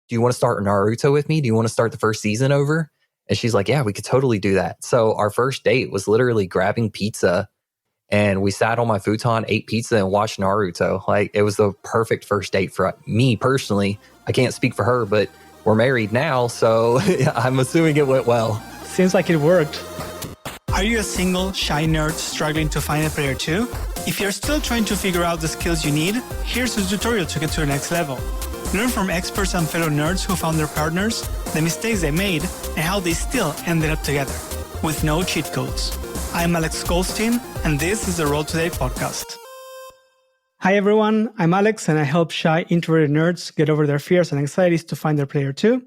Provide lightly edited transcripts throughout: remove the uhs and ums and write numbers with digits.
do you want to start Naruto with me? Do you want to start the first season over? And she's like, yeah, we could totally do that. So our first date was literally grabbing pizza, and we sat on my futon, ate pizza, and watched Naruto. Like, it was the perfect first date for me personally. I can't speak for her, but we're married now, so I'm assuming it went well. Seems like it worked. Are you a single, shy nerd struggling to find a player too? If you're still trying to figure out the skills you need, here's a tutorial to get to the next level. Learn from experts and fellow nerds who found their partners, the mistakes they made, and how they still ended up together, with no cheat codes. I'm Alex Goldstein, and this is the Roll to Date podcast. Hi everyone, I'm Alex, and I help shy, introverted nerds get over their fears and anxieties to find their player too.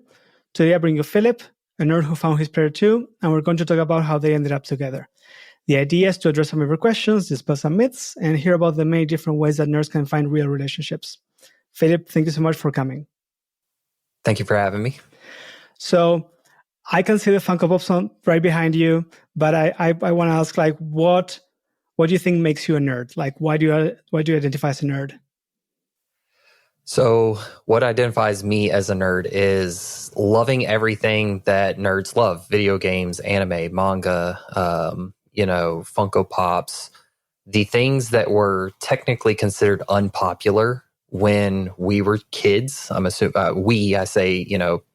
Today I bring you Phillip, a nerd who found his player too, and we're going to talk about how they ended up together. The idea is to address some of your questions, dispel some myths, and hear about the many different ways that nerds can find real relationships. Phillip, thank you so much for coming. Thank you for having me. So I can see the Funko Pops on right behind you, but I want to ask, like, what do you think makes you a nerd? Like, why do you identify as a nerd? So what identifies me as a nerd is loving everything that nerds love: video games, anime, manga, Funko Pops, the things that were technically considered unpopular when we were kids. I'm assuming I say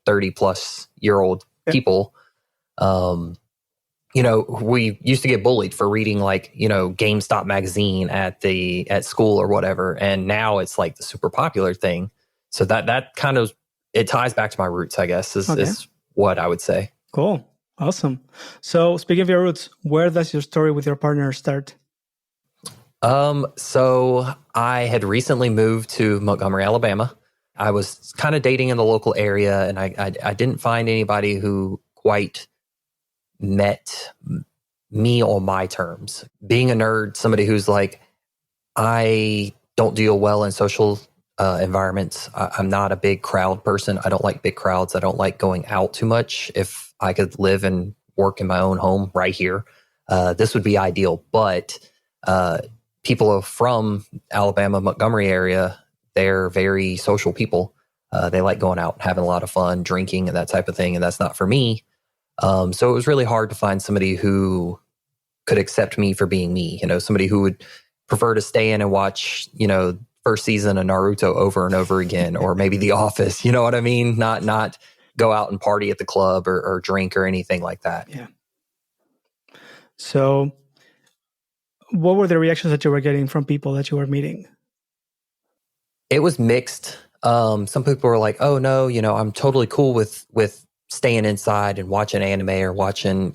30 plus year old people. We used to get bullied for reading GameStop magazine at school or whatever, and now it's like the super popular thing. So that kind of, it ties back to my roots, I guess, is what I would say. Cool. Awesome. So speaking of your roots, where does your story with your partner start? So I had recently moved to Montgomery, Alabama. I was kind of dating in the local area, and I didn't find anybody who quite met me on my terms. Being a nerd, somebody who's like, I don't deal well in social environments. I'm not a big crowd person. I don't like big crowds. I don't like going out too much. If I could live and work in my own home right here, this would be ideal. But people from Alabama, Montgomery area, they're very social people. They like going out, having a lot of fun, drinking, and that type of thing. And that's not for me. So it was really hard to find somebody who could accept me for being me. Somebody who would prefer to stay in and watch, first season of Naruto over and over again, or maybe The Office. You know what I mean? Not go out and party at the club or drink or anything like that. Yeah. So what were the reactions that you were getting from people that you were meeting? It was mixed. Some people were like, oh no, I'm totally cool with staying inside and watching anime or watching,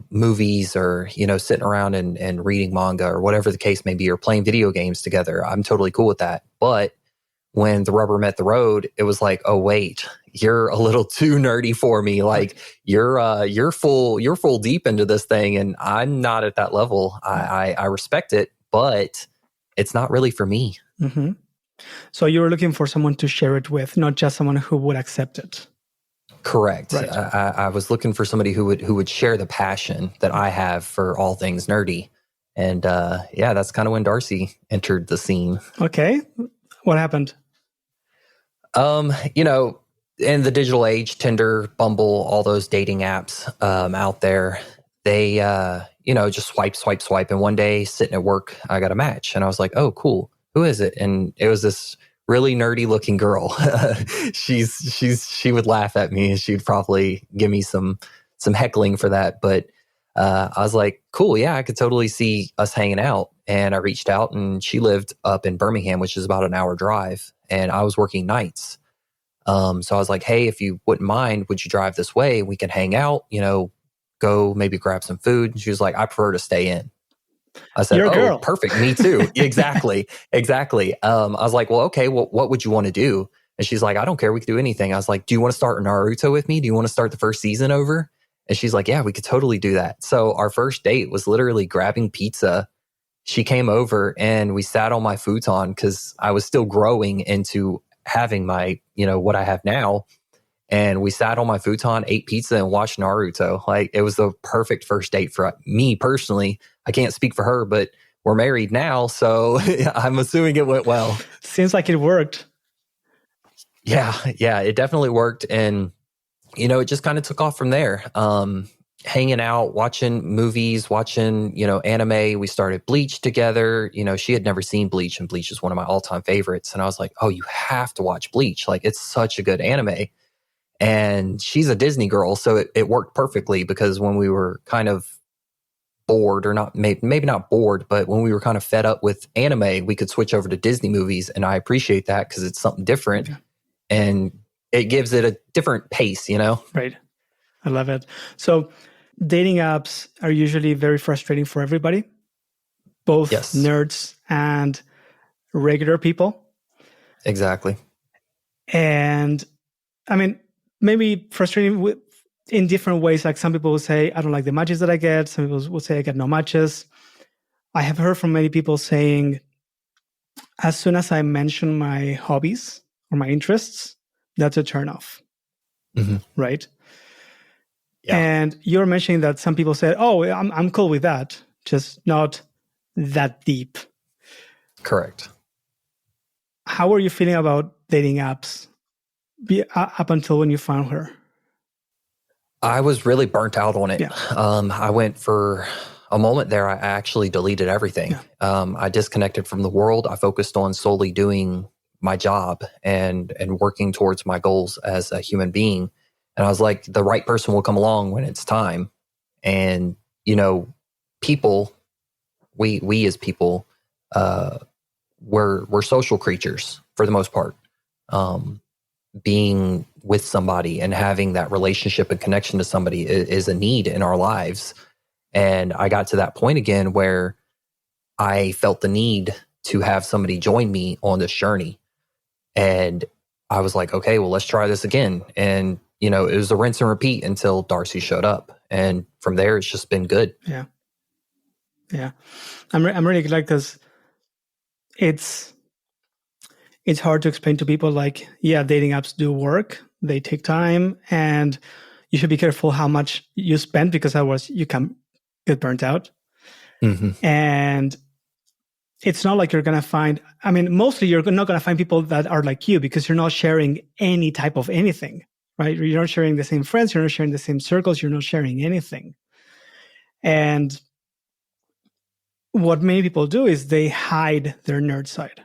movies, or, sitting around and reading manga or whatever the case may be, or playing video games together. I'm totally cool with that. But when the rubber met the road, it was like, oh wait, you're a little too nerdy for me. Like you're full deep into this thing, and I'm not at that level. I respect it, but it's not really for me. Mm-hmm. So you were looking for someone to share it with, not just someone who would accept it. Correct. Right. I was looking for somebody who would share the passion that I have for all things nerdy. And that's kind of when Darcy entered the scene. Okay. What happened? In the digital age, Tinder, Bumble, all those dating apps out there, they just swipe. And one day sitting at work, I got a match, and I was like, oh, cool. Who is it? And it was this really nerdy looking girl. She would laugh at me, and she'd probably give me some heckling for that. But I was like, cool, yeah, I could totally see us hanging out. And I reached out, and she lived up in Birmingham, which is about an hour drive. And I was working nights. So I was like, hey, if you wouldn't mind, would you drive this way? We can hang out, go maybe grab some food. And she was like, I prefer to stay in. I said, You're a girl. Perfect. Me too. Exactly. I was like, well, okay, well, what would you want to do? And she's like, I don't care. We could do anything. I was like, do you want to start Naruto with me? Do you want to start the first season over? And she's like, yeah, we could totally do that. So our first date was literally grabbing pizza. She came over, and we sat on my futon, because I was still growing into having my, what I have now. And we sat on my futon, ate pizza, and watched Naruto. Like, it was the perfect first date for me personally. I can't speak for her, but we're married now, so I'm assuming it went well. Seems like it worked. Yeah, it definitely worked. And, it just kind of took off from there. Hanging out, watching movies, watching, anime. We started Bleach together. She had never seen Bleach, and Bleach is one of my all-time favorites. And I was like, oh, you have to watch Bleach. Like, it's such a good anime. And she's a Disney girl, so it worked perfectly, because when we were kind of bored, or not, maybe not bored, but when we were kind of fed up with anime, we could switch over to Disney movies. And I appreciate that, because it's something different. Yeah. And it gives it a different pace, Right. I love it. So dating apps are usually very frustrating for everybody, both nerds and regular people. Exactly. And I mean, maybe frustrating in different ways. Like, some people will say, I don't like the matches that I get. Some people will say I get no matches. I have heard from many people saying, as soon as I mention my hobbies or my interests, that's a turnoff. Mm-hmm. Right? Yeah. And you're mentioning that some people said, oh, I'm cool with that, just not that deep. Correct. How are you feeling about dating apps up until when you found her? I was really burnt out on it. Yeah. I went for a moment there. I actually deleted everything. Yeah. I disconnected from the world. I focused on solely doing my job and working towards my goals as a human being. And I was like, the right person will come along when it's time. And, people, we as people, we're social creatures for the most part. Being with somebody and having that relationship and connection to somebody is a need in our lives. And I got to that point again where I felt the need to have somebody join me on this journey. And I was like, okay, well, let's try this again. And, it was a rinse and repeat until Darcy showed up. And from there, it's just been good. Yeah. Yeah. I'm really glad, because it's hard to explain to people, like, yeah, dating apps do work. They take time, and you should be careful how much you spend, because otherwise you can get burnt out. Mm-hmm. And it's not like you're going to find, mostly you're not going to find people that are like you, because you're not sharing any type of anything, right? You're not sharing the same friends. You're not sharing the same circles. You're not sharing anything. And what many people do is they hide their nerd side,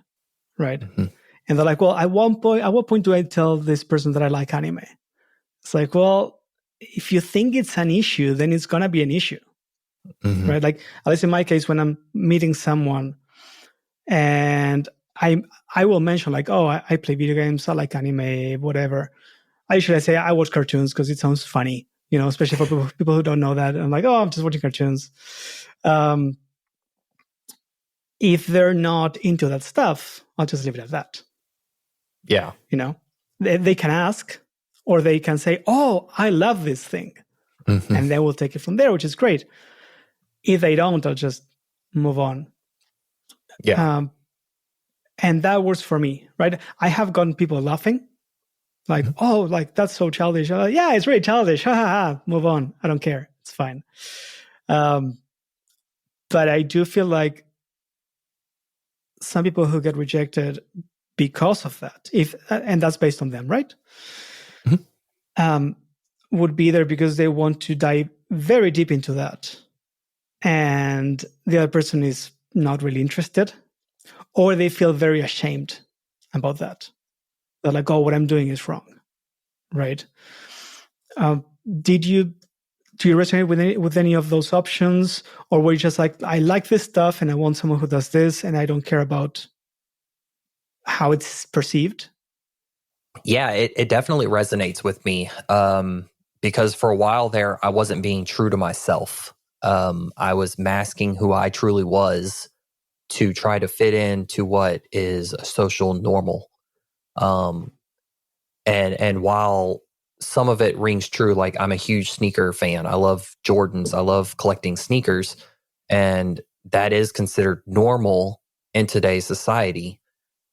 right? Mm-hmm. And they're like, well, at what point do I tell this person that I like anime? It's like, well, if you think it's an issue, then it's going to be an issue, mm-hmm. right? Like, at least in my case, when I'm meeting someone and I will mention, like, oh, I play video games, I like anime, whatever. I usually say I watch cartoons because it sounds funny, especially for people who don't know that. I'm like, oh, I'm just watching cartoons. If they're not into that stuff, I'll just leave it at that. Yeah. They can ask, or they can say, oh, I love this thing. Mm-hmm. And then we'll take it from there, which is great. If they don't, I'll just move on. Yeah. And that works for me, right? I have gotten people laughing, like, mm-hmm. oh, like, that's so childish. Yeah, it's really childish. Ha ha ha. Move on. I don't care. It's fine. But I do feel like some people who get rejected because of that, and that's based on them, right? Mm-hmm. Would be there because they want to dive very deep into that, and the other person is not really interested, or they feel very ashamed about that. They're like, oh, what I'm doing is wrong, right? Do you resonate with any of those options, or were you just like, I like this stuff and I want someone who does this, and I don't care about how it's perceived? Yeah, it definitely resonates with me, because for a while there, I wasn't being true to myself. I was masking who I truly was to try to fit into what is a social normal. And while some of it rings true, like, I'm a huge sneaker fan. I love Jordans. I love collecting sneakers. And that is considered normal in today's society.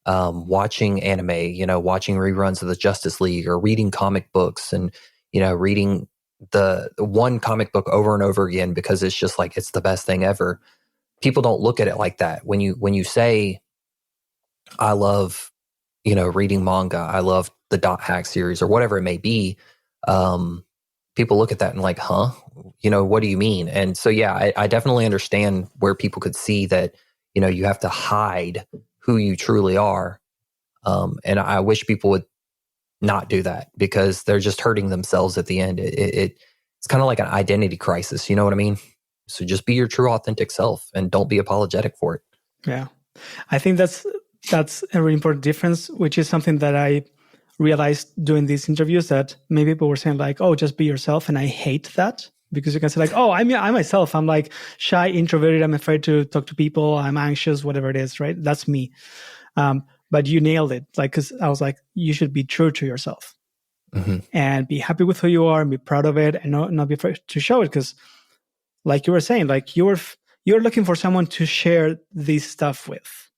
Watching anime, watching reruns of the Justice League, or reading comic books, and, reading the one comic book over and over again because it's just like, it's the best thing ever. People don't look at it like that. When you say, I love, reading manga, I love the Dot Hack series or whatever it may be, people look at that and like, huh? What do you mean? And so, yeah, I definitely understand where people could see that, you have to hide who you truly are. And I wish people would not do that because they're just hurting themselves at the end. It's kind of like an identity crisis. You know what I mean? So just be your true, authentic self and don't be apologetic for it. Yeah. I think that's a really important difference, which is something that I realized doing these interviews, that maybe people were saying like, oh, just be yourself. And I hate that because you can say like, oh, I myself, I'm like shy, introverted. I'm afraid to talk to people. I'm anxious, whatever it is, right? That's me. But you nailed it. Like, cause I was like, you should be true to yourself and be happy with who you are and be proud of it and not be afraid to show it. Cause like you were saying, like you're looking for someone to share this stuff with.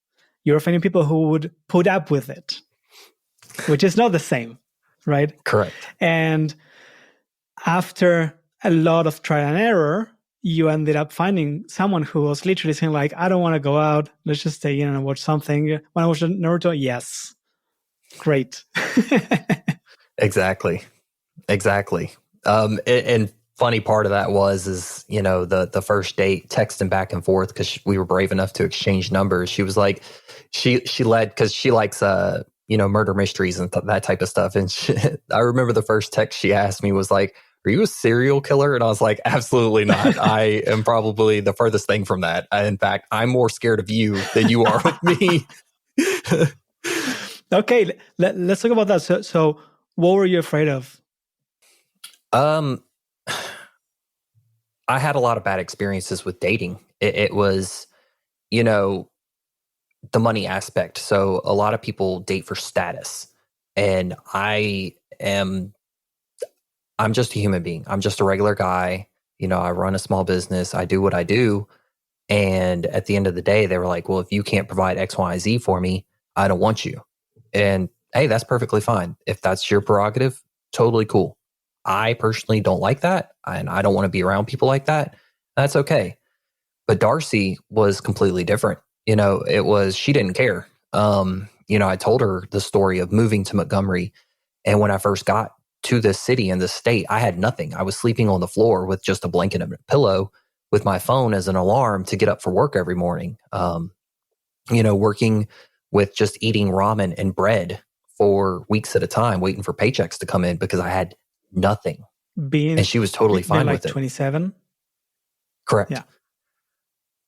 You're finding people who would put up with it, which is not the same, right? Correct. And after a lot of trial and error, you ended up finding someone who was literally saying like, I don't want to go out. Let's just stay in and watch something. When I watched Naruto, yes. Great. Exactly. And funny part of that is, the first date, texting back and forth because we were brave enough to exchange numbers. She was like, she led because she likes, murder mysteries and that type of stuff. And I remember the first text she asked me was like, are you a serial killer? And I was like, absolutely not. I am probably the furthest thing from that. In fact, I'm more scared of you than you are with me. Okay, let's talk about that. So what were you afraid of? I had a lot of bad experiences with dating. It was, the money aspect. So a lot of people date for status. And I'm just a human being. I'm just a regular guy. I run a small business. I do what I do. And at the end of the day, they were like, well, if you can't provide X, Y, Z for me, I don't want you. And hey, that's perfectly fine. If that's your prerogative, totally cool. I personally don't like that. And I don't want to be around people like that. That's okay. But Darcy was completely different. She didn't care. I told her the story of moving to Montgomery. And when I first got to this city and this state, I had nothing. I was sleeping on the floor with just a blanket and a pillow with my phone as an alarm to get up for work every morning. Working with just eating ramen and bread for weeks at a time, waiting for paychecks to come in because I had nothing. And she was totally fine with it. 27? Correct.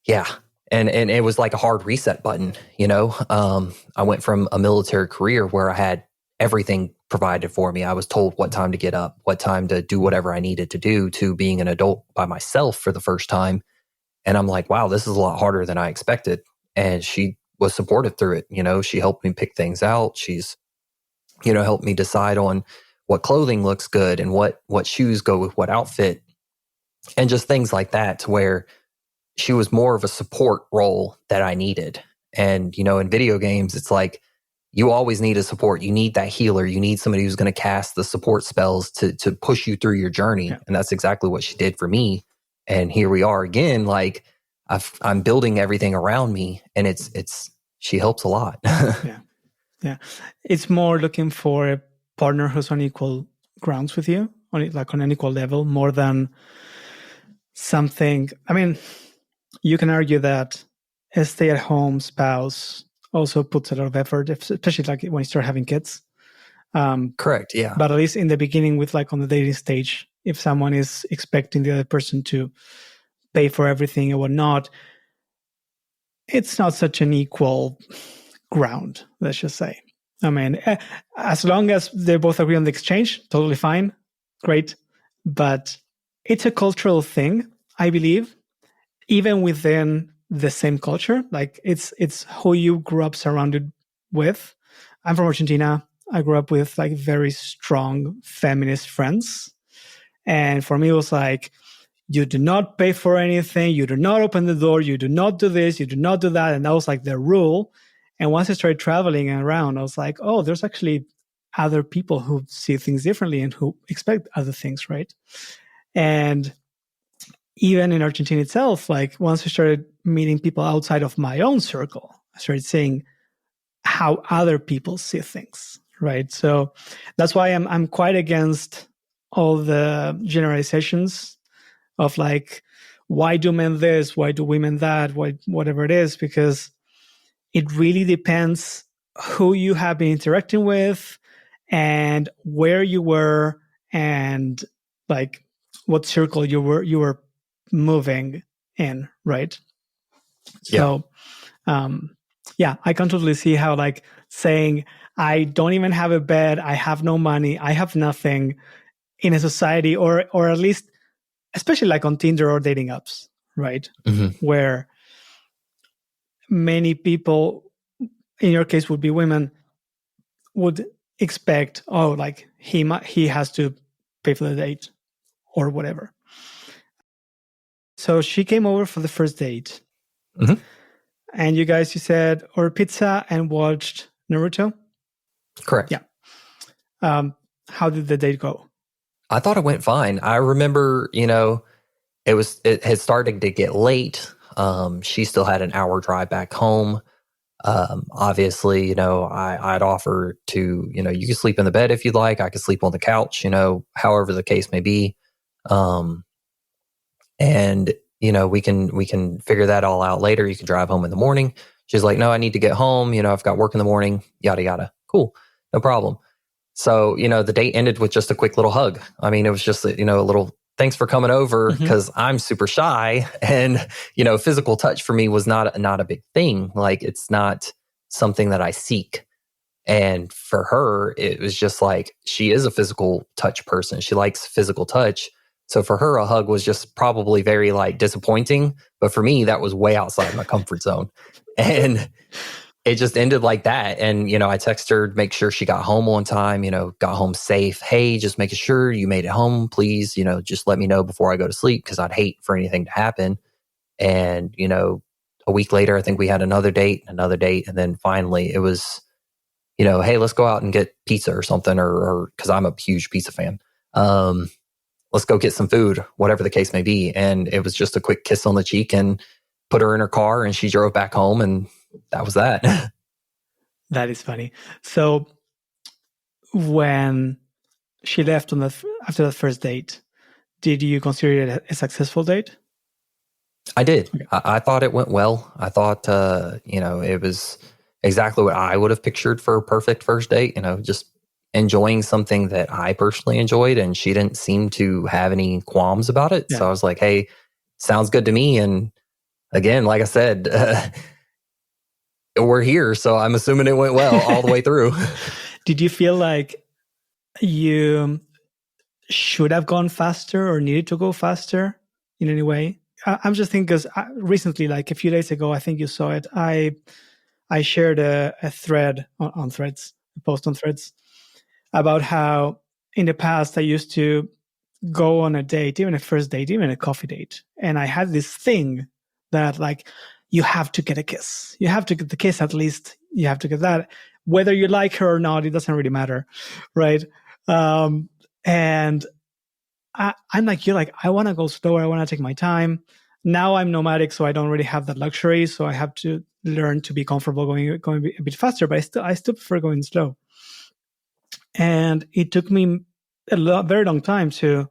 Yeah. And it was like a hard reset button, I went from a military career where I had everything provided for me. I was told what time to get up, what time to do whatever I needed to do, to being an adult by myself for the first time. And I'm like, wow, this is a lot harder than I expected. And she was supportive through it. She helped me pick things out. She's, helped me decide on what clothing looks good and what shoes go with what outfit and just things like that, to where she was more of a support role that I needed. And, in video games, it's like, you always need a support. You need that healer. You need somebody who's going to cast the support spells to push you through your journey. Yeah. And that's exactly what she did for me. And here we are again, like I'm building everything around me, and she helps a lot. Yeah. It's more looking for a partner who's on equal grounds with you, on an equal level, more than something. I mean, you can argue that a stay-at-home spouse also puts a lot of effort, especially like when you start having kids. Correct, yeah. But at least in the beginning, with like on the dating stage, if someone is expecting the other person to pay for everything and whatnot, it's not such an equal ground, let's just say. I mean, as long as they both agree on the exchange, totally fine, great. But it's a cultural thing, I believe, even within the same culture. Like it's who you grew up surrounded with. I'm from Argentina. I grew up with like very strong feminist friends. And for me, it was like, you do not pay for anything. You do not open the door. You do not do this. You do not do that. And that was like the rule. And once I started traveling around, I was like, oh, there's actually other people who see things differently and who expect other things, right? And even in Argentina itself, like once I started meeting people outside of my own circle, I started seeing how other people see things, right? So that's why I'm quite against all the generalizations of like, why do men this? Why do women that? Why, whatever it is, because it really depends who you have been interacting with and where you were and like what circle you were moving in, right? So yeah, I can totally see how like saying I don't even have a bed, I have no money, I have nothing in a society or at least especially like on Tinder or dating apps, right? Where many people, in your case would be women, would expect, oh, like he has to pay for the date or whatever. So she came over for the first date. And you guys, you said, or pizza and watched Naruto? Correct. Yeah. How did the date go? I thought it went fine. I remember, it had started to get late. She still had an hour drive back home. Obviously, I'd offer to, you can sleep in the bed if you'd like. I could sleep on the couch, however the case may be. And, we can figure that all out later. You can drive home in the morning. She's like, no, I need to get home. I've got work in the morning, yada, yada. Cool. No problem. So, the date ended with just a quick little hug. I mean, it was just, a little thanks for coming over because I'm super shy and, physical touch for me was not a big thing. Like it's not something that I seek. And for her, it was just like, she is a physical touch person. She likes physical touch. So for her, a hug was just probably very like disappointing. But for me, that was way outside my comfort zone. And it just ended like that. And, I texted her, make sure she got home on time, got home safe. Hey, just making sure you made it home, please, just let me know before I go to sleep because I'd hate for anything to happen. And, a week later, I think we had another date. And then finally it was, hey, let's go out and get pizza or something, or because I'm a huge pizza fan. Let's go get some food, whatever the case may be. And it was just a quick kiss on the cheek and put her in her car and she drove back home and that was that. That is funny. So when she left after that first date, did you consider it a successful date? I did. Okay. I thought it went well. I thought, it was exactly what I would have pictured for a perfect first date, just enjoying something that I personally enjoyed. And she didn't seem to have any qualms about it. Yeah. So I was like, hey, sounds good to me. And again, like I said, we're here. So I'm assuming it went well all the way through. Did you feel like you should have gone faster or needed to go faster in any way? I'm just thinking because recently, like a few days ago, I think you saw it. I shared a thread on Threads, a post on Threads about how in the past I used to go on a date, even a first date, even a coffee date. And I had this thing that like, you have to get a kiss. You have to get the kiss at least. You have to get that. Whether you like her or not, it doesn't really matter, right? And I'm like, you're like, I want to go slower. I want to take my time. Now I'm nomadic, so I don't really have that luxury. So I have to learn to be comfortable going a bit faster, but I still prefer going slow. And it took me very long time to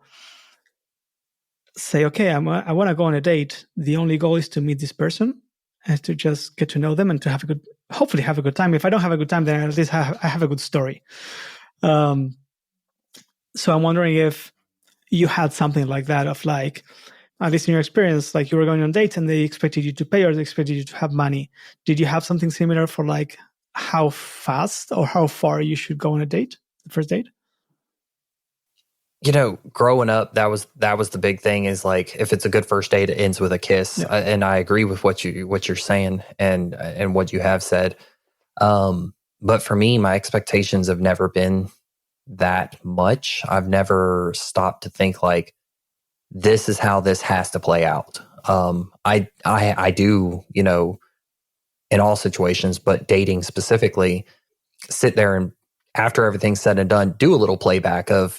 say, okay, I want to go on a date. The only goal is to meet this person and to just get to know them and to hopefully have a good time. If I don't have a good time, then at least I have a good story. So I'm wondering if you had something like that of like, at least in your experience, like you were going on dates and they expected you to pay or they expected you to have money. Did you have something similar for like how fast or how far you should go on a date, the first date? Growing up, that was the big thing is like, if it's a good first date, it ends with a kiss. Yeah. And I agree with what you're saying and what you have said. But for me, my expectations have never been that much. I've never stopped to think like, this is how this has to play out. I do, in all situations, but dating specifically, sit there and after everything's said and done, do a little playback of,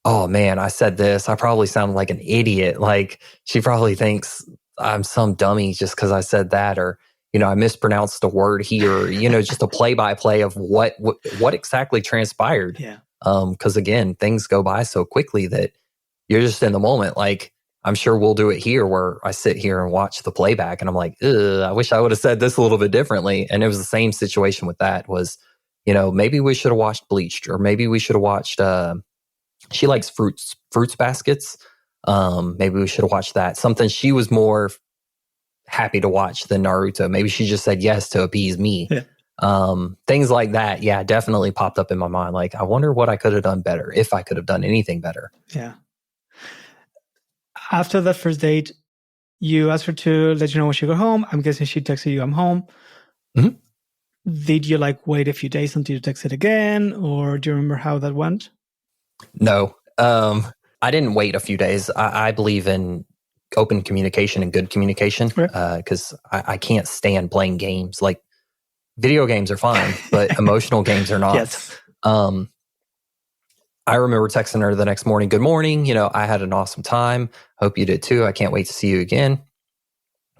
oh man, I said this. I probably sound like an idiot. Like she probably thinks I'm some dummy just because I said that. Or, I mispronounced a word here, just a play-by-play of what exactly transpired. Yeah. Because again, things go by so quickly that you're just in the moment. Like, I'm sure we'll do it here where I sit here and watch the playback and I'm like, I wish I would have said this a little bit differently. And it was the same situation with that was, maybe we should have watched Bleached, or maybe we should have watched, she likes fruits baskets. Maybe we should have watched that. Something she was more happy to watch than Naruto. Maybe she just said yes to appease me. Yeah. Things like that. Yeah, definitely popped up in my mind. Like, I wonder what I could have done better, if I could have done anything better. Yeah. After that first date, you asked her to let you know when she got home. I'm guessing she texted you, I'm home. Mm-hmm. Did you wait a few days until you texted again? Or do you remember how that went? No. I didn't wait a few days. I believe in open communication and good communication, because I can't stand playing games. Like, video games are fine, but emotional games are not. Yes. I remember texting her the next morning, good morning, I had an awesome time. Hope you did too. I can't wait to see you again.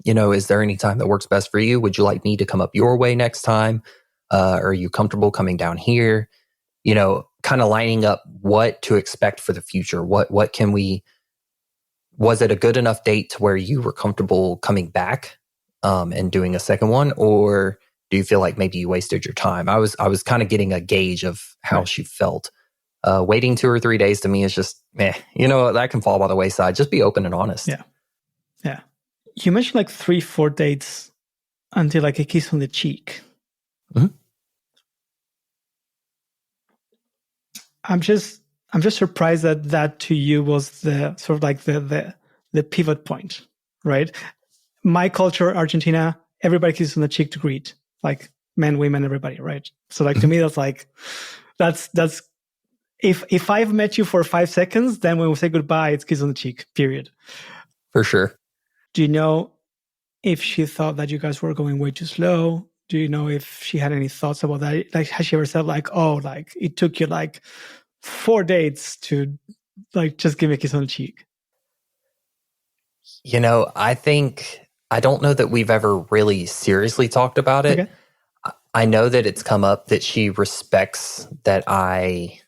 Is there any time that works best for you? Would you like me to come up your way next time? Are you comfortable coming down here? Kind of lining up what to expect for the future. What can we, was it a good enough date to where you were comfortable coming back and doing a second one? Or do you feel like maybe you wasted your time? I was kind of getting a gauge of how she felt. Waiting 2 or 3 days to me is just, that can fall by the wayside. Just be open and honest. Yeah. Yeah. You mentioned 3-4 dates until a kiss on the cheek. Mm-hmm. I'm just surprised that to you was the sort of the pivot point, right? My culture, Argentina, everybody kisses on the cheek to greet, men, women, everybody, right? So to me, that's if I've met you for 5 seconds, then when we say goodbye, it's kiss on the cheek, period. For sure. Do you know if she thought that you guys were going way too slow? Do you know if she had any thoughts about that? Has she ever said it took you 4 dates to just give me a kiss on the cheek? I don't know that we've ever really seriously talked about it. Okay. I know that it's come up that she respects that I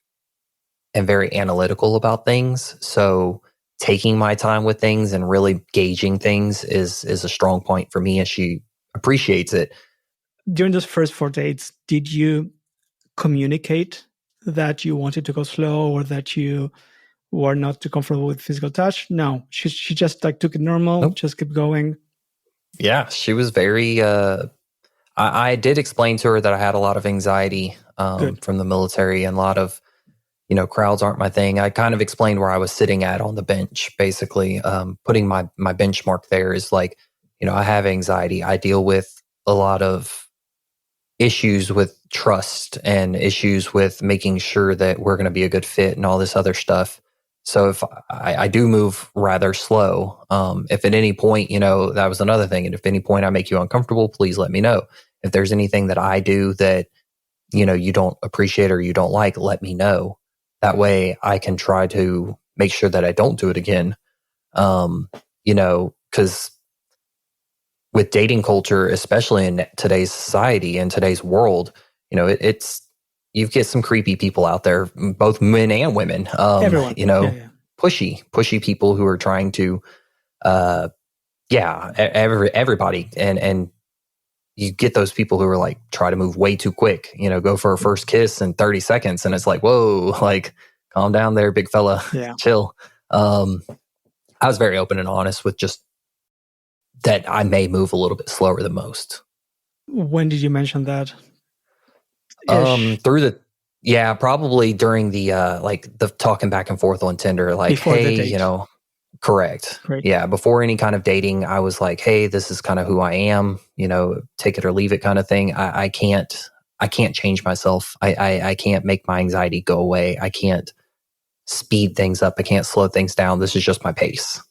am very analytical about things. So taking my time with things and really gauging things is a strong point for me, and she appreciates it. During those first 4 dates, did you communicate that you wanted to go slow or that you were not too comfortable with physical touch? No, she just took it normal, Nope. Just kept going. Yeah, she was very, I did explain to her that I had a lot of anxiety from the military, and a lot of, crowds aren't my thing. I kind of explained where I was sitting at on the bench, basically. Putting my benchmark there is I have anxiety. I deal with a lot of issues with trust and issues with making sure that we're going to be a good fit and all this other stuff. So if I do move rather slow, if at any point, that was another thing. And if at any point I make you uncomfortable, please let me know. If there's anything that I do that, you don't appreciate or you don't like, let me know. That way I can try to make sure that I don't do it again. Because with dating culture, especially in today's society and today's world, it's, you get some creepy people out there, both men and women. Everyone. Pushy people who are trying to, everybody. And you get those people who are try to move way too quick, go for a first kiss in 30 seconds. And it's whoa, calm down there, big fella, chill. I was very open and honest with just that I may move a little bit slower than most. When did you mention that? Probably during the the talking back and forth on Tinder, before hey, correct. Great. Yeah, before any kind of dating, I was hey, this is kind of who I am, take it or leave it kind of thing. I can't change myself. I can't make my anxiety go away. I can't speed things up. I can't slow things down. This is just my pace.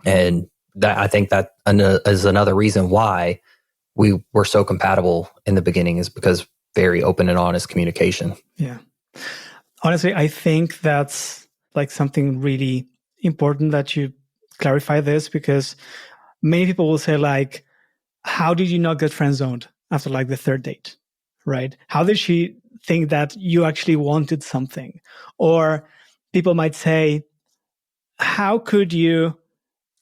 And that, I think that is another reason why we were so compatible in the beginning, is because very open and honest communication. Yeah. Honestly, I think that's something really important that you clarify this, because many people will say how did you not get friend zoned after like the third date, right? How did she think that you actually wanted something? Or people might say, how could you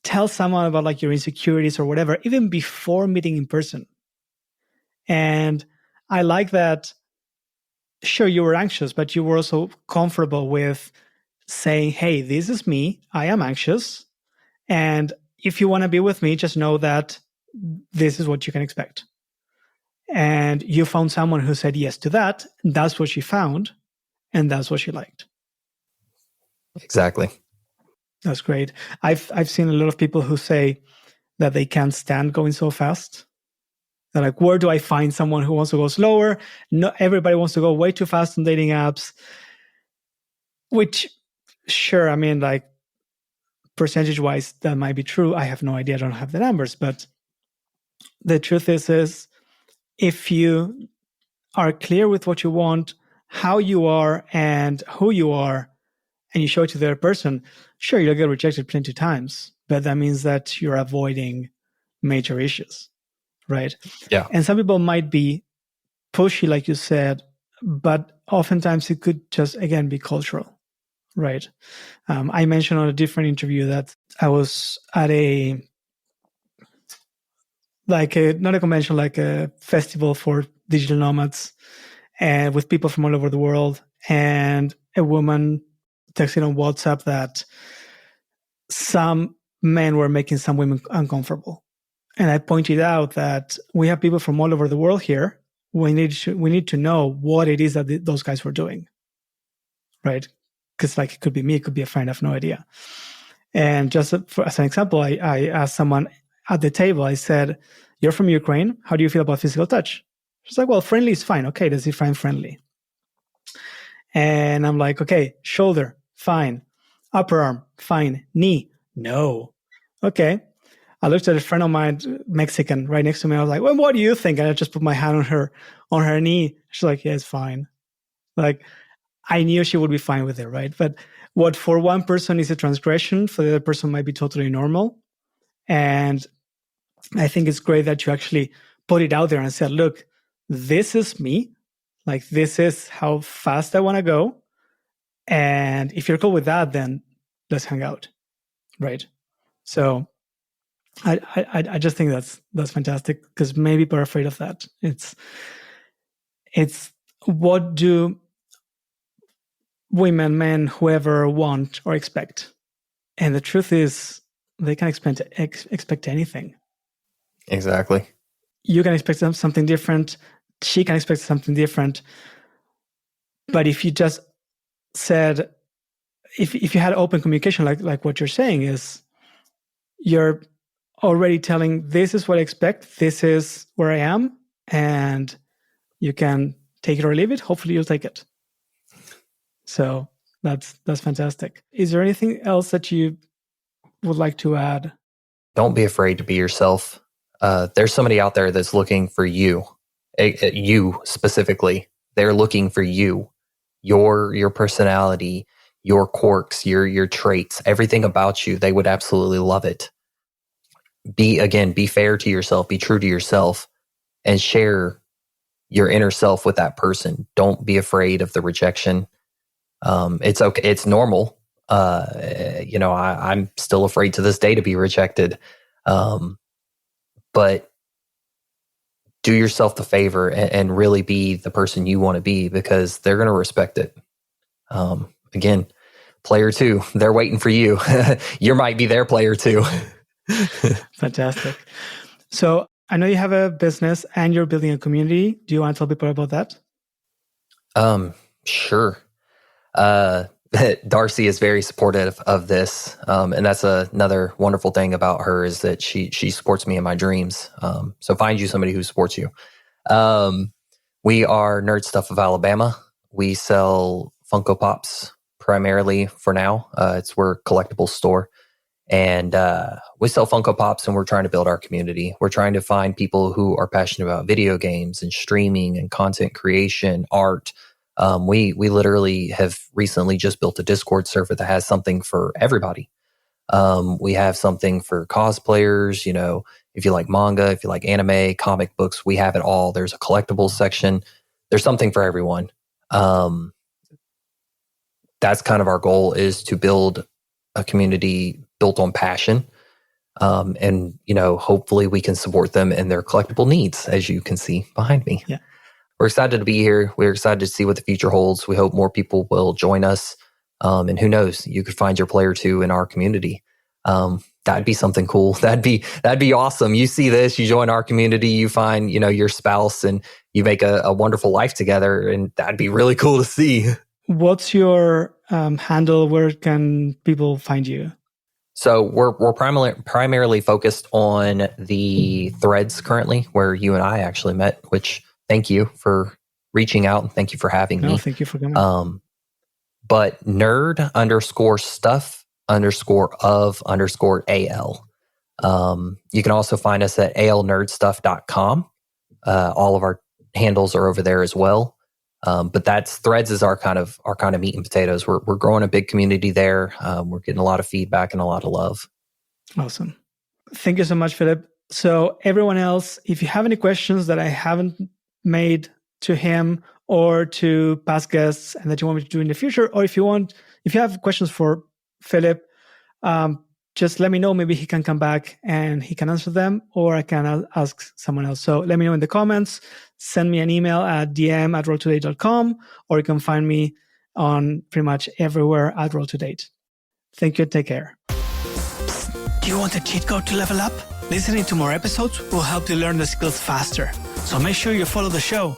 tell someone about like your insecurities or whatever, even before meeting in person? And I like that. Sure, you were anxious, but you were also comfortable with saying, hey, this is me. I am anxious. And if you want to be with me, just know that this is what you can expect. And you found someone who said yes to that. That's what she found. And that's what she liked. Exactly. That's great. I've seen a lot of people who say that they can't stand going so fast. They're like, where do I find someone who wants to go slower? No, everybody wants to go way too fast on dating apps. Which, sure, I mean, like percentage-wise, that might be true. I have no idea. I don't have the numbers. But the truth is if you are clear with what you want, how you are, and who you are, and you show it to the other person, sure, you'll get rejected plenty of times. But that means that you're avoiding major issues. Right. Yeah. And some people might be pushy, like you said, but oftentimes it could just, again, be cultural. Right. I mentioned on a different interview that I was at not a convention, like a festival for digital nomads and with people from all over the world. And a woman texted on WhatsApp that some men were making some women uncomfortable. And I pointed out that we have people from all over the world here. We need to know what it is that those guys were doing, right? Because like it could be me, it could be a friend. I have no idea. And just as an example, I asked someone at the table. I said, "You're from Ukraine. How do you feel about physical touch?" She's like, "Well, friendly is fine. Okay, does he find friendly?" And I'm like, "Okay, shoulder, fine. Upper arm, fine. Knee, no. Okay." I looked at a friend of mine, Mexican, right next to me. I was like, well, what do you think? And I just put my hand on her knee. She's like, yeah, it's fine. Like, I knew she would be fine with it, right? But what for one person is a transgression, for the other person might be totally normal. And I think it's great that you actually put it out there and said, look, this is me. Like, this is how fast I want to go. And if you're cool with that, then let's hang out, right? So I just think that's fantastic, because maybe people are afraid of that. It's what do women, men, whoever want or expect, and the truth is they can expect anything. Exactly. You can expect something different. She can expect something different. But if you just said, if you had open communication, like what you're saying is, you're already telling, this is what I expect, this is where I am, and you can take it or leave it. Hopefully you'll take it. So that's fantastic. Is there anything else that you would like to add? Don't be afraid to be yourself. There's somebody out there that's looking for you, you specifically. They're looking for you, your personality, your quirks, your traits, everything about you. They would absolutely love it. Be fair to yourself, be true to yourself, and share your inner self with that person. Don't be afraid of the rejection. It's okay. It's normal. I'm still afraid to this day to be rejected. But do yourself the favor and really be the person you want to be, because they're going to respect it. Again, player 2, they're waiting for you. You might be their player 2. Fantastic. So I know you have a business and you're building a community. Do you want to tell people about that? Sure. Darcy is very supportive of this. And that's another wonderful thing about her, is that she supports me in my dreams. So find you somebody who supports you. We are Nerd Stuff of Alabama. We sell Funko Pops primarily for now. We're a collectibles store. And we sell Funko Pops, and we're trying to build our community. We're trying to find people who are passionate about video games and streaming and content creation, art. We literally have recently just built a Discord server that has something for everybody. We have something for cosplayers, If you like manga, if you like anime, comic books, we have it all. There's a collectibles section. There's something for everyone. That's kind of our goal, is to build a community built on passion. And, hopefully we can support them in their collectible needs, as you can see behind me. Yeah. We're excited to be here. We're excited to see what the future holds. We hope more people will join us. And who knows, you could find your player 2 in our community. That'd be something cool. That'd be awesome. You see this, you join our community, you find, your spouse, and you make a wonderful life together. And that'd be really cool to see. What's your handle? Where can people find you? So we're primarily focused on the threads currently, where you and I actually met, which thank you for reaching out and thank you for having me. No, thank you for coming. But nerd_stuff_of_AL. You can also find us at alnerdstuff.com. All of our handles are over there as well. But Threads is our kind of meat and potatoes. We're growing a big community there. We're getting a lot of feedback and a lot of love. Awesome. Thank you so much, Phillip. So everyone else, if you have any questions that I haven't made to him or to past guests and that you want me to do in the future, or if you have questions for Phillip, just let me know. Maybe he can come back and he can answer them, or I can ask someone else. So let me know in the comments. Send me an email at dm@rolltoday.com, or you can find me on pretty much everywhere at rolltodate. Thank you. Take care. Do you want a cheat code to level up? Listening to more episodes will help you learn the skills faster. So make sure you follow the show.